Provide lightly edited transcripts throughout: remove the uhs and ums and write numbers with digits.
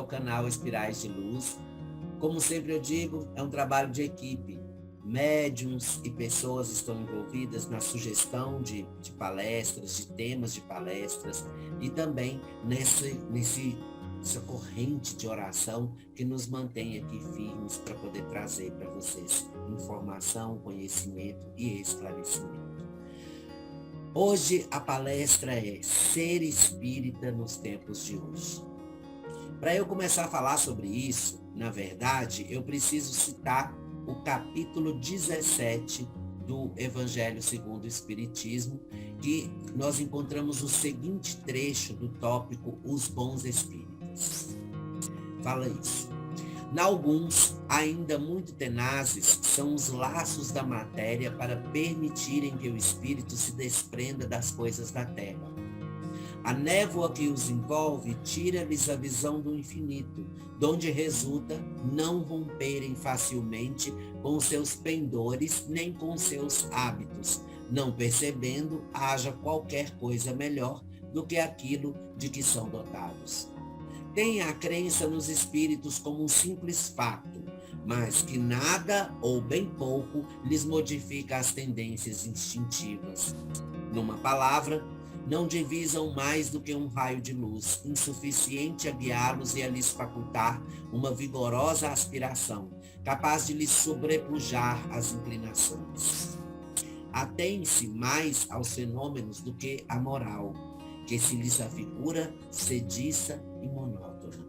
ao canal Espirais de Luz. Como sempre eu digo, é um trabalho de equipe. Médiuns e pessoas estão envolvidas na sugestão de palestras, de temas de palestras, e também nessa corrente de oração que nos mantém aqui firmes para poder trazer para vocês informação, conhecimento e esclarecimento. Hoje a palestra é Ser Espírita nos Tempos de Hoje. Para eu começar a falar sobre isso, na verdade, eu preciso citar o capítulo 17 do Evangelho segundo o Espiritismo, que nós encontramos o seguinte trecho do tópico Os Bons Espíritas. Fala isso. Alguns, ainda muito tenazes, são os laços da matéria para permitirem que o espírito se desprenda das coisas da terra. A névoa que os envolve tira-lhes a visão do infinito, donde resulta não romperem facilmente com seus pendores nem com seus hábitos, não percebendo haja qualquer coisa melhor do que aquilo de que são dotados. Têm a crença nos espíritos como um simples fato, mas que nada ou bem pouco lhes modifica as tendências instintivas. Numa palavra, não divisam mais do que um raio de luz, insuficiente a guiá-los e a lhes facultar uma vigorosa aspiração, capaz de lhes sobrepujar as inclinações. Atém-se mais aos fenômenos do que à moral, que se lhes afigura sediça e monótona.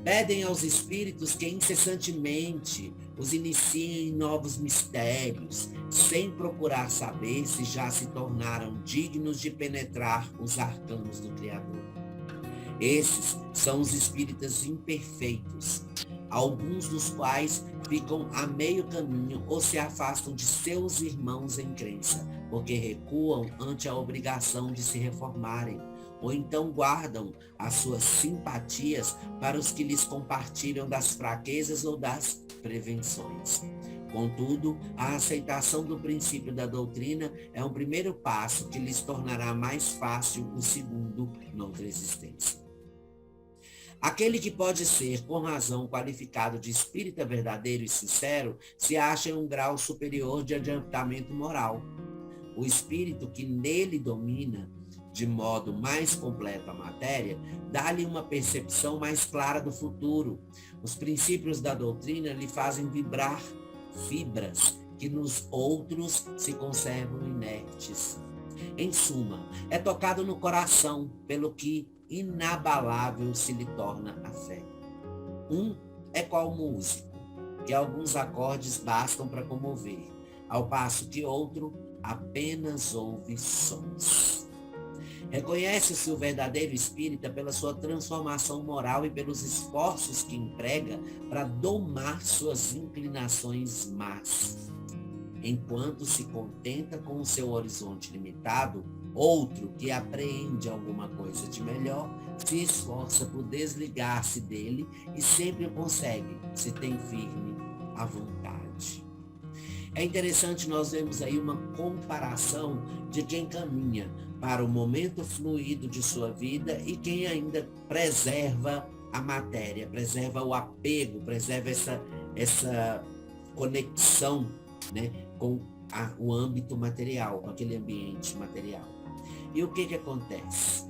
Pedem aos espíritos que incessantemente os iniciem em novos mistérios, sem procurar saber se já se tornaram dignos de penetrar os arcanos do Criador. Esses são os espíritas imperfeitos, alguns dos quais ficam a meio caminho ou se afastam de seus irmãos em crença, porque recuam ante a obrigação de se reformarem, ou então guardam as suas simpatias para os que lhes compartilham das fraquezas ou das prevenções. Contudo, a aceitação do princípio da doutrina é um primeiro passo que lhes tornará mais fácil o segundo noutra existência. Aquele que pode ser, com razão, qualificado de espírita verdadeiro e sincero, se acha em um grau superior de adiantamento moral. O espírito que nele domina, de modo mais completo a matéria, dá-lhe uma percepção mais clara do futuro. Os princípios da doutrina lhe fazem vibrar fibras que nos outros se conservam inertes. Em suma, é tocado no coração, pelo que inabalável se lhe torna a fé. Um é qual músico, que alguns acordes bastam para comover, ao passo que outro apenas ouve sons. Reconhece-se o verdadeiro espírita pela sua transformação moral e pelos esforços que emprega para domar suas inclinações más. Enquanto se contenta com o seu horizonte limitado, outro que apreende alguma coisa de melhor se esforça por desligar-se dele e sempre o consegue, se tem firme a vontade. É interessante nós vermos aí uma comparação de quem caminha para o momento fluido de sua vida e quem ainda preserva a matéria, preserva o apego, preserva essa conexão, né, com o âmbito material, com aquele ambiente material. E o que acontece?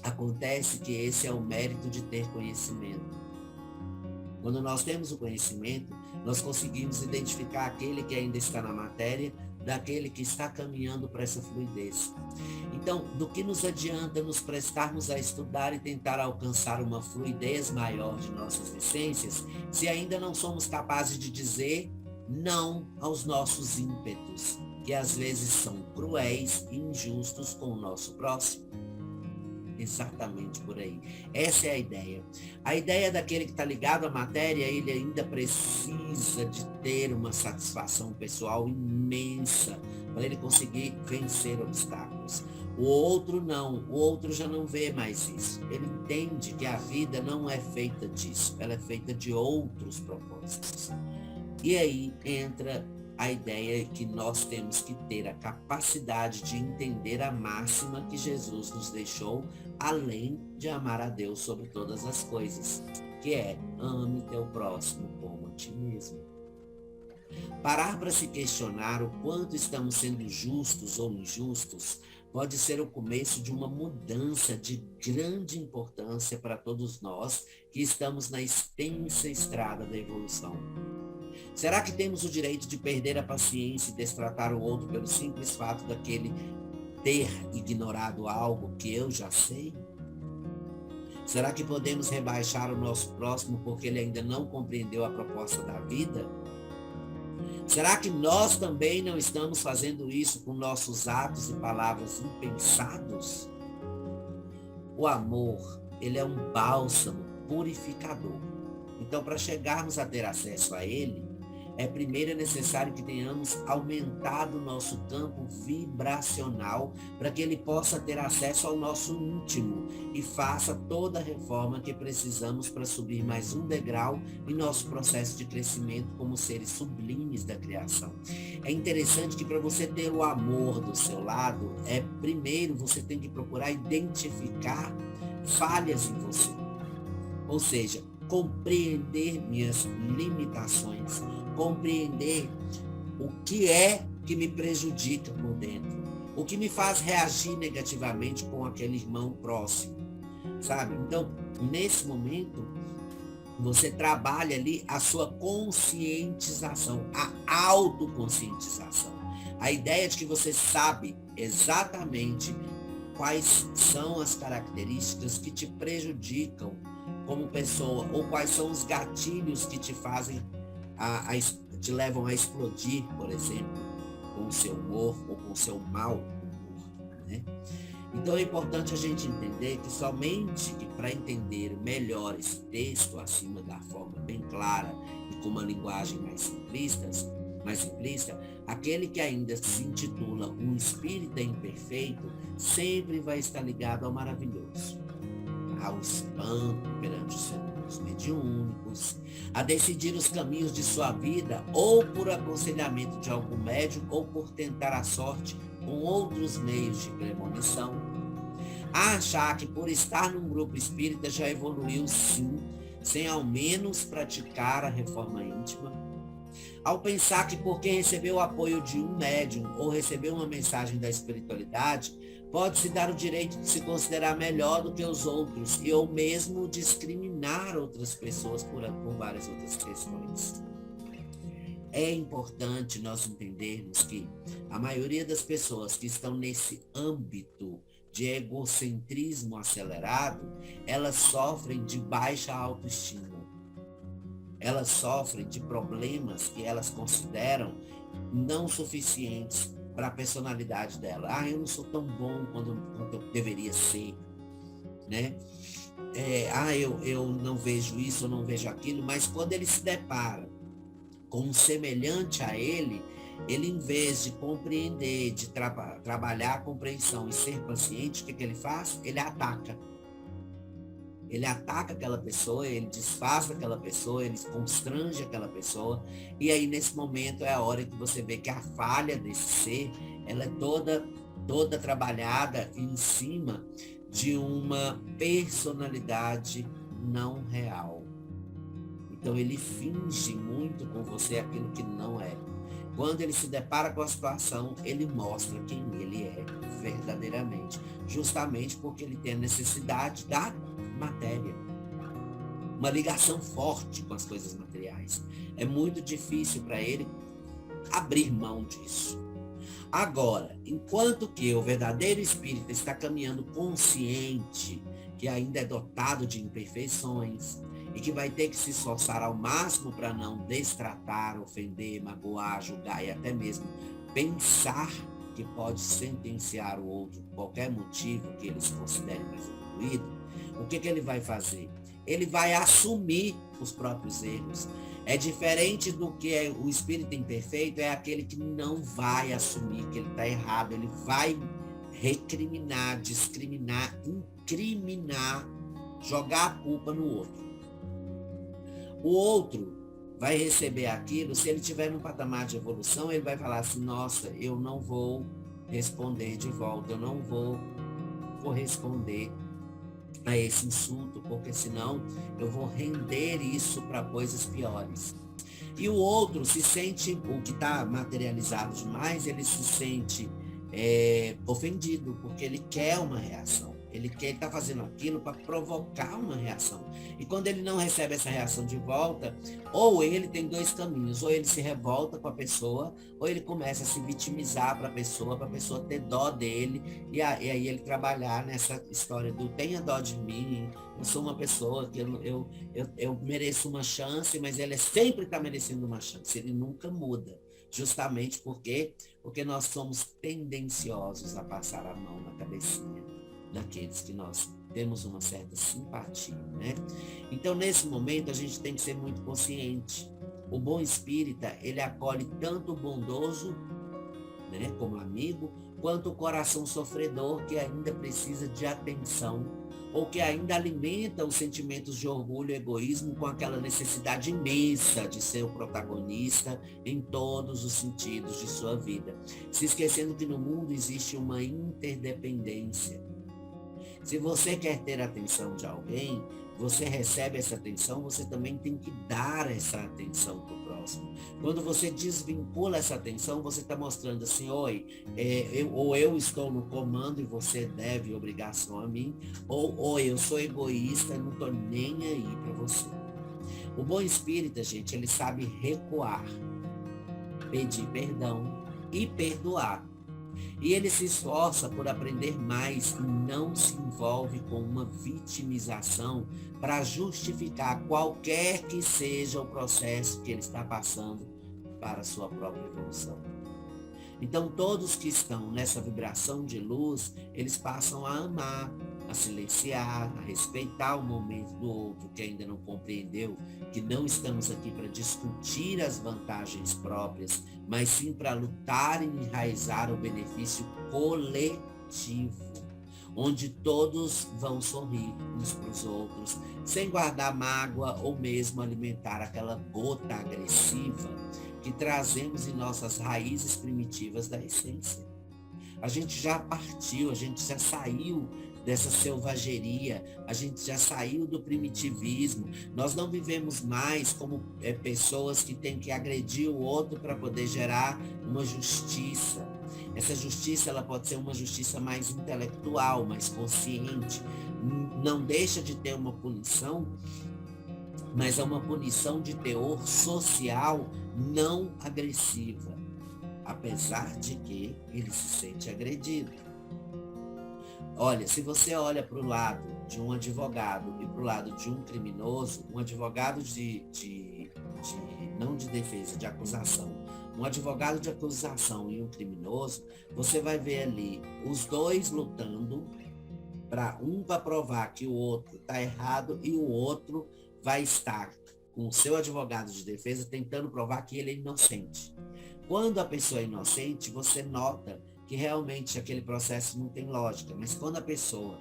Acontece que esse é o mérito de ter conhecimento. Quando nós temos o conhecimento, nós conseguimos identificar aquele que ainda está na matéria daquele que está caminhando para essa fluidez. Então, do que nos adianta nos prestarmos a estudar e tentar alcançar uma fluidez maior de nossas essências, se ainda não somos capazes de dizer não aos nossos ímpetos, que às vezes são cruéis e injustos com o nosso próximo? Exatamente por aí. Essa é a ideia. A ideia daquele que está ligado à matéria, ele ainda precisa de ter uma satisfação pessoal imensa para ele conseguir vencer obstáculos. O outro não, o outro já não vê mais isso. Ele entende que a vida não é feita disso, ela é feita de outros propósitos. E aí entra a ideia é que nós temos que ter a capacidade de entender a máxima que Jesus nos deixou, além de amar a Deus sobre todas as coisas, que é: ame teu próximo como a ti mesmo. Parar para se questionar o quanto estamos sendo justos ou injustos pode ser o começo de uma mudança de grande importância para todos nós que estamos na extensa estrada da evolução. Será que temos o direito de perder a paciência e destratar o outro pelo simples fato daquele ter ignorado algo que eu já sei? Será que podemos rebaixar o nosso próximo porque ele ainda não compreendeu a proposta da vida? Será que nós também não estamos fazendo isso com nossos atos e palavras impensados? O amor, ele é um bálsamo purificador. Então, para chegarmos a ter acesso a ele, primeiro é necessário que tenhamos aumentado o nosso campo vibracional para que ele possa ter acesso ao nosso íntimo e faça toda a reforma que precisamos para subir mais um degrau em nosso processo de crescimento como seres sublimes da criação. É interessante que para você ter o amor do seu lado, primeiro você tem que procurar identificar falhas em você. Ou seja, compreender minhas limitações, compreender o que é que me prejudica por dentro, o que me faz reagir negativamente com aquele irmão próximo, sabe? Então, nesse momento, você trabalha ali a sua conscientização, a autoconscientização. A ideia de que você sabe exatamente quais são as características que te prejudicam como pessoa, ou quais são os gatilhos que te fazem, te levam a explodir, por exemplo, com o seu humor ou com o seu mau humor, né? Então é importante a gente entender que somente que para entender melhor esse texto, acima da forma bem clara e com uma linguagem mais simplista, aquele que ainda se intitula um espírita imperfeito sempre vai estar ligado ao maravilhoso, ao espanto perante os fenômenos mediúnicos, a decidir os caminhos de sua vida ou por aconselhamento de algum médium ou por tentar a sorte com outros meios de premonição, a achar que por estar num grupo espírita já evoluiu sim, sem ao menos praticar a reforma íntima, ao pensar que porque recebeu o apoio de um médium ou recebeu uma mensagem da espiritualidade, pode-se dar o direito de se considerar melhor do que os outros e ou mesmo discriminar outras pessoas por várias outras questões. É importante nós entendermos que a maioria das pessoas que estão nesse âmbito de egocentrismo acelerado, elas sofrem de baixa autoestima. Elas sofrem de problemas que elas consideram não suficientes para a personalidade dela. Eu não sou tão bom quanto eu deveria ser, né? Eu não vejo isso, eu não vejo aquilo, mas quando ele se depara com um semelhante a ele, em vez de compreender, de trabalhar a compreensão e ser paciente, o que ele faz? Ele ataca. Ele ataca aquela pessoa, ele desfaz aquela pessoa, ele constrange aquela pessoa. E aí, nesse momento, é a hora que você vê que a falha desse ser, ela é toda trabalhada em cima de uma personalidade não real. Então, ele finge muito com você aquilo que não é. Quando ele se depara com a situação, ele mostra quem ele é verdadeiramente. Justamente porque ele tem a necessidade da matéria. Uma ligação forte com as coisas materiais. É muito difícil para ele abrir mão disso. Agora, enquanto que o verdadeiro espírita está caminhando consciente, que ainda é dotado de imperfeições, e que vai ter que se esforçar ao máximo para não destratar, ofender, magoar, julgar e até mesmo pensar que pode sentenciar o outro por qualquer motivo que eles considerem mais evoluído, o que ele vai fazer? Ele vai assumir os próprios erros. É diferente do que o espírito imperfeito, é aquele que não vai assumir que ele está errado, ele vai recriminar, discriminar, incriminar, jogar a culpa no outro. O outro, vai receber aquilo, se ele tiver num patamar de evolução, ele vai falar assim, nossa, eu não vou responder de volta, eu não vou corresponder a esse insulto, porque senão eu vou render isso para coisas piores. E o outro se sente, o que está materializado demais, ele se sente ofendido, porque ele quer uma reação. Ele está fazendo aquilo para provocar uma reação. E quando ele não recebe essa reação de volta, ou ele tem dois caminhos, ou ele se revolta com a pessoa, ou ele começa a se vitimizar para a pessoa ter dó dele, e aí ele trabalhar nessa história do tenha dó de mim, eu sou uma pessoa que eu mereço uma chance, mas ele sempre está merecendo uma chance, ele nunca muda. Justamente porque nós somos tendenciosos a passar a mão na cabecinha daqueles que nós temos uma certa simpatia, né? Então, nesse momento, a gente tem que ser muito consciente. O bom espírita, ele acolhe tanto o bondoso, né, como amigo, quanto o coração sofredor que ainda precisa de atenção ou que ainda alimenta os sentimentos de orgulho e egoísmo com aquela necessidade imensa de ser o protagonista em todos os sentidos de sua vida, se esquecendo que no mundo existe uma interdependência. Se você quer ter a atenção de alguém, você recebe essa atenção, você também tem que dar essa atenção para o próximo. Quando você desvincula essa atenção, você está mostrando assim, oi, eu estou no comando e você deve obrigação a mim, ou eu sou egoísta e não estou nem aí para você. O bom espírita, gente, ele sabe recuar, pedir perdão e perdoar. E ele se esforça por aprender mais e não se envolve com uma vitimização para justificar qualquer que seja o processo que ele está passando para a sua própria evolução. Então, todos que estão nessa vibração de luz, eles passam a amar, a silenciar, a respeitar o momento do outro que ainda não compreendeu, que não estamos aqui para discutir as vantagens próprias, mas sim para lutar e enraizar o benefício coletivo, onde todos vão sorrir uns para os outros, sem guardar mágoa ou mesmo alimentar aquela gota agressiva que trazemos em nossas raízes primitivas da essência. A gente já partiu, a gente já saiu dessa selvageria, a gente já saiu do primitivismo, nós não vivemos mais como pessoas que têm que agredir o outro para poder gerar uma justiça. Essa justiça, ela pode ser uma justiça mais intelectual, mais consciente, não deixa de ter uma punição, mas é uma punição de teor social não agressiva, apesar de que ele se sente agredido. Olha, se você olha para o lado de um advogado e para o lado de um criminoso, um advogado não de defesa, de acusação, um advogado de acusação e um criminoso, você vai ver ali os dois lutando para provar que o outro está errado e o outro vai estar com o seu advogado de defesa tentando provar que ele é inocente. Quando a pessoa é inocente, você nota que realmente aquele processo não tem lógica, mas quando a pessoa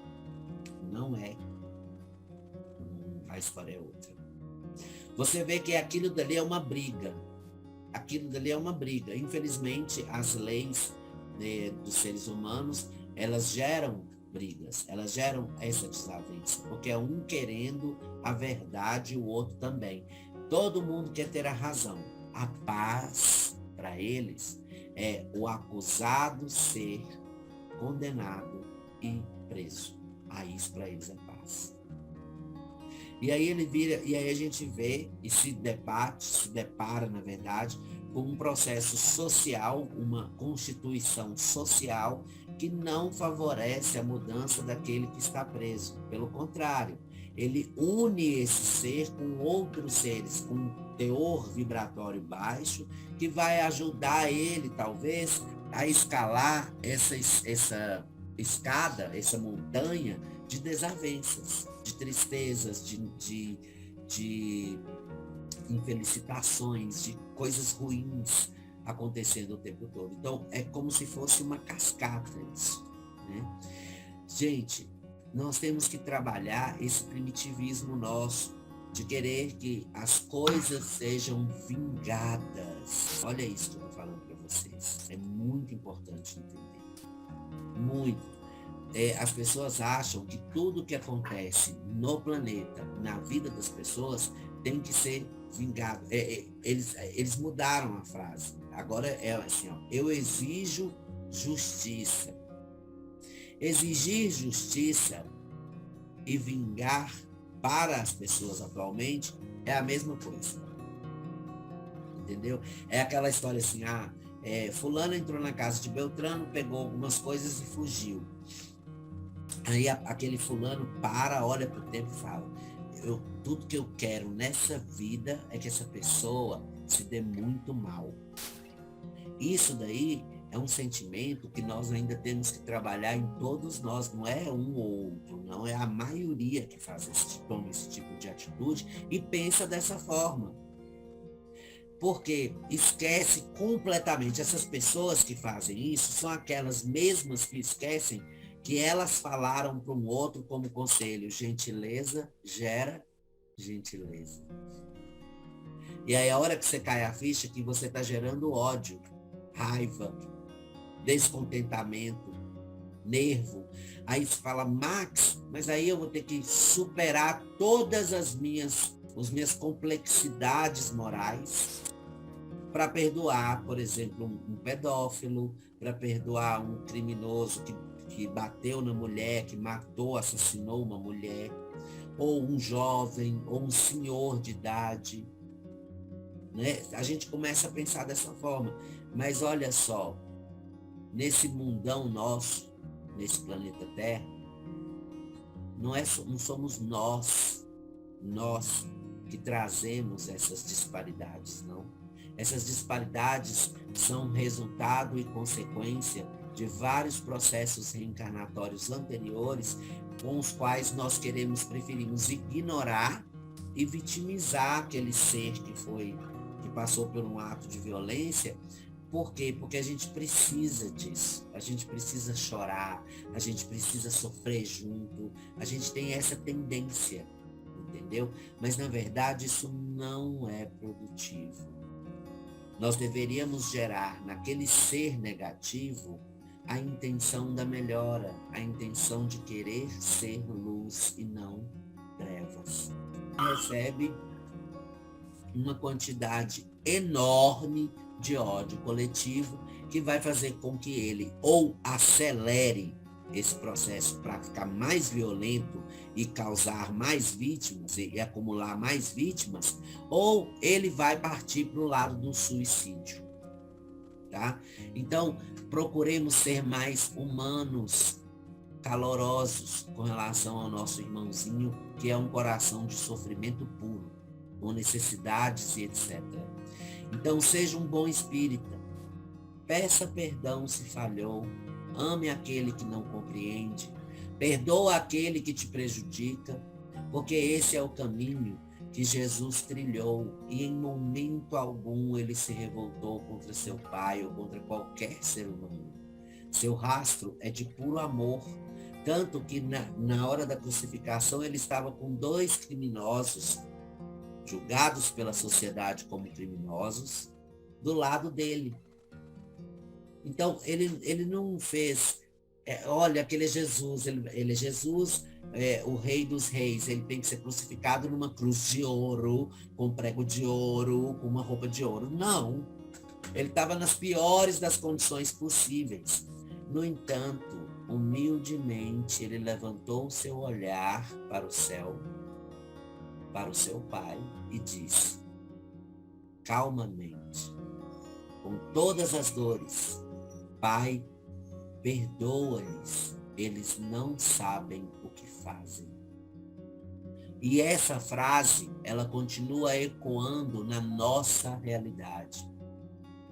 não é, a história é outra. Você vê que aquilo dali é uma briga. Aquilo dali é uma briga. Infelizmente, as leis, né, dos seres humanos, elas geram brigas, elas geram essa desavença, porque é um querendo a verdade e o outro também. Todo mundo quer ter a razão. A paz, para eles, é o acusado ser condenado e preso. Aí isso para eles é paz. E aí a gente vê e se depara, na verdade, com um processo social, uma constituição social que não favorece a mudança daquele que está preso. Pelo contrário, ele une esse ser com outros seres, com um teor vibratório baixo, que vai ajudar ele, talvez, a escalar essa escada, essa montanha de desavenças, de tristezas, de infelicitações, de coisas ruins acontecendo o tempo todo. Então, é como se fosse uma cascata isso, né? Gente, nós temos que trabalhar esse primitivismo nosso, de querer que as coisas sejam vingadas. Olha isso que eu estou falando para vocês. É muito importante entender. Muito. As pessoas acham que tudo que acontece no planeta, na vida das pessoas, tem que ser vingado. Eles mudaram a frase. Agora é assim, ó, eu exijo justiça. Exigir justiça e vingar para as pessoas atualmente é a mesma coisa. Entendeu? É aquela história assim, fulano entrou na casa de Beltrano, pegou algumas coisas e fugiu. Aí aquele fulano olha para o tempo e fala, tudo que eu quero nessa vida é que essa pessoa se dê muito mal. Isso daí é um sentimento que nós ainda temos que trabalhar em todos nós, não é um ou outro, não, é a maioria que toma esse tipo de atitude e pensa dessa forma. Porque esquece completamente, essas pessoas que fazem isso são aquelas mesmas que esquecem que elas falaram para um outro como conselho, gentileza gera gentileza. E aí a hora que você cai a ficha que você está gerando ódio, raiva, descontentamento, nervo. Aí você fala, Max, mas aí eu vou ter que superar todas as minhas complexidades morais para perdoar, por exemplo, um pedófilo, para perdoar um criminoso que bateu na mulher, que matou, assassinou uma mulher, ou um jovem, ou um senhor de idade. Né? A gente começa a pensar dessa forma. Mas olha só, nesse mundão nosso, nesse planeta Terra, não somos nós que trazemos essas disparidades, não. Essas disparidades são resultado e consequência de vários processos reencarnatórios anteriores com os quais nós preferimos ignorar e vitimizar aquele ser que passou por um ato de violência. Por quê? Porque a gente precisa disso, a gente precisa chorar, a gente precisa sofrer junto, a gente tem essa tendência, entendeu? Mas na verdade isso não é produtivo. Nós deveríamos gerar naquele ser negativo a intenção da melhora, a intenção de querer ser luz e não trevas. Recebe uma quantidade enorme de ódio coletivo que vai fazer com que ele ou acelere esse processo para ficar mais violento e causar mais vítimas e acumular mais vítimas, ou ele vai partir para o lado do suicídio, tá? Então, procuremos ser mais humanos, calorosos com relação ao nosso irmãozinho, que é um coração de sofrimento puro, com necessidades e etc. Então, seja um bom espírita, peça perdão se falhou, ame aquele que não compreende, perdoa aquele que te prejudica, porque esse é o caminho que Jesus trilhou e em momento algum ele se revoltou contra seu pai ou contra qualquer ser humano. Seu rastro é de puro amor, tanto que na hora da crucificação ele estava com 2 criminosos, julgados pela sociedade como criminosos, do lado dele. Então, ele não fez, olha, aquele é Jesus, ele é Jesus, o rei dos reis, ele tem que ser crucificado numa cruz de ouro, com prego de ouro, com uma roupa de ouro. Não, ele estava nas piores das condições possíveis. No entanto, humildemente, ele levantou o seu olhar para o céu, para o seu pai, e disse, calmamente, com todas as dores, Pai, perdoa-lhes, eles não sabem o que fazem. E essa frase, ela continua ecoando na nossa realidade.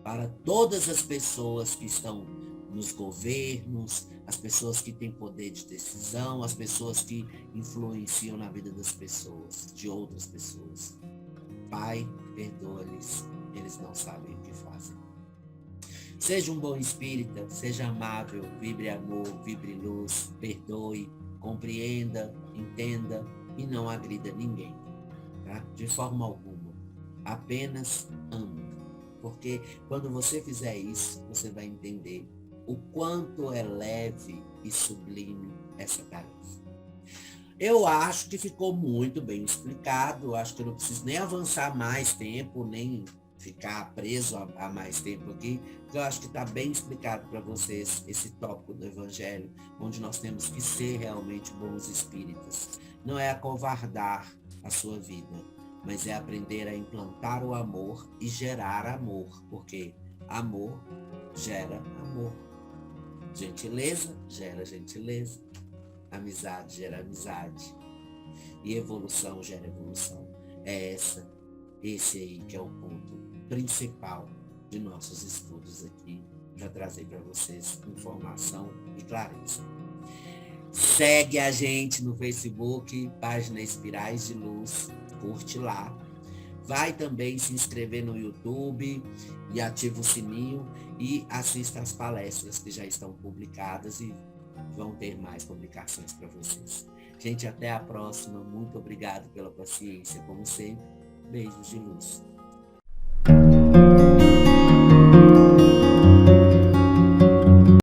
Para todas as pessoas que estão nos governos, as pessoas que têm poder de decisão, as pessoas que influenciam na vida das pessoas, de outras pessoas. Pai, perdoa-lhes, eles não sabem o que fazem. Seja um bom espírita, seja amável, vibre amor, vibre luz, perdoe, compreenda, entenda e não agrida ninguém. tá? De forma alguma. Apenas ame. Porque quando você fizer isso, você vai entender o quanto é leve e sublime essa tarefa. Eu acho que ficou muito bem explicado, acho que eu não preciso nem avançar mais tempo, nem ficar preso a mais tempo aqui, porque eu acho que está bem explicado para vocês esse tópico do Evangelho, onde nós temos que ser realmente bons espíritas. Não é acovardar a sua vida, mas é aprender a implantar o amor e gerar amor, porque amor gera amor. Gentileza gera gentileza. Amizade gera amizade. E evolução gera evolução. É esse aí que é o ponto principal de nossos estudos aqui, para trazer para vocês informação e clareza. Segue a gente no Facebook, página Espirais de Luz, curte lá. Vai também se inscrever no YouTube e ativa o sininho e assista às palestras que já estão publicadas e vão ter mais publicações para vocês. Gente, até a próxima. Muito obrigado pela paciência, como sempre. Beijos de luz.